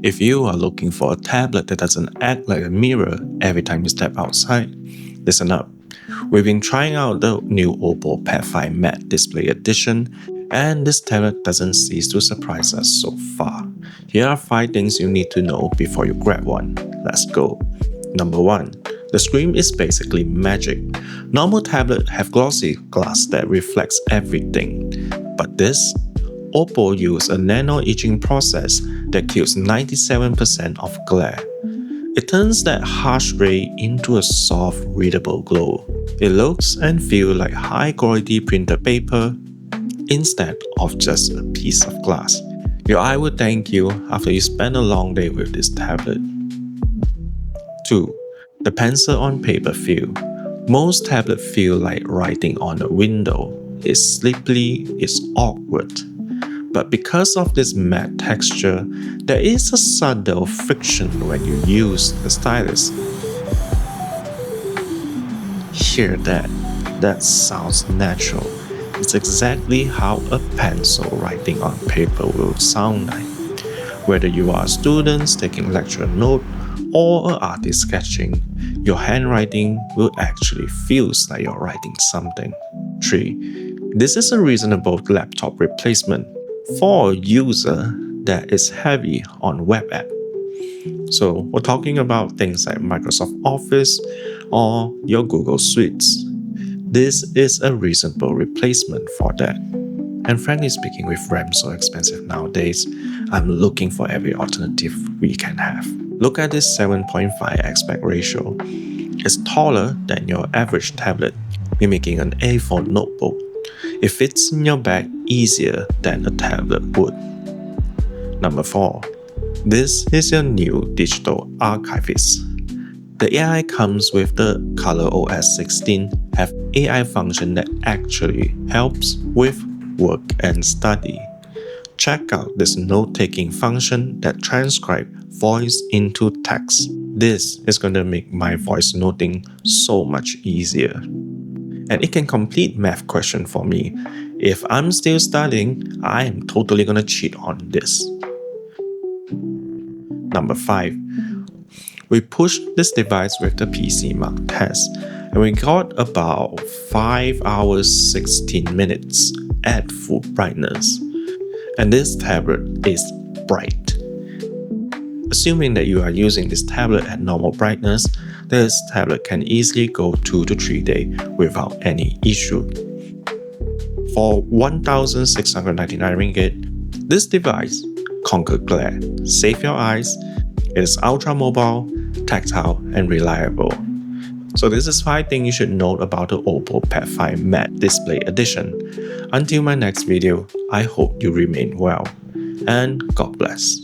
If you are looking for a tablet that doesn't act like a mirror every time you step outside, listen up. We've been trying out the new OPPO Pad 5 Matte Display Edition, and this tablet doesn't cease to surprise us so far. Here are 5 things you need to know before you grab one. Let's go. Number 1. The screen is basically magic. Normal tablets have glossy glass that reflects everything, but this OPPO uses a nano etching process that kills 97% of glare. It turns that harsh ray into a soft, readable glow. It looks and feels like high-quality printed paper instead of just a piece of glass. Your eye will thank you after you spend a long day with this tablet. 2. The pencil on paper feel. Most tablets feel like writing on a window. It's slippery, it's awkward. But because of this matte texture, there is a subtle friction when you use the stylus. Hear that? That sounds natural. It's exactly how a pencil writing on paper will sound like. Whether you are a student taking lecture note or an artist sketching, your handwriting will actually feel like you're writing something. 3. This is a reasonable laptop replacement for a user that is heavy on web app. So we're talking about things like Microsoft Office or your Google Suites. This is a reasonable replacement for that. And frankly speaking, with RAM so expensive nowadays, I'm looking for every alternative we can have. Look at this 7.5 aspect ratio. It's taller than your average tablet, mimicking an A4 notebook. It fits in your bag easier than a tablet would. Number 4. This is your new digital archivist. The AI comes with the ColorOS 16 have AI function that actually helps with work and study. Check out this note-taking function that transcribes voice into text. This is going to make my voice noting so much easier. And it can complete math question for me. If I'm still studying, I am totally gonna cheat on this. Number 5. We pushed this device with the PC Mark test, and we got about 5 hours 16 minutes at full brightness. And this tablet is bright. Assuming that you are using this tablet at normal brightness, this tablet can easily go 2 to 3 days without any issue. For 1,699 ringgit, this device conquers glare, save your eyes, it is ultra mobile, tactile, and reliable. So this is 5 things you should know about the OPPO Pad 5 Matte Display Edition. Until my next video, I hope you remain well, and God bless.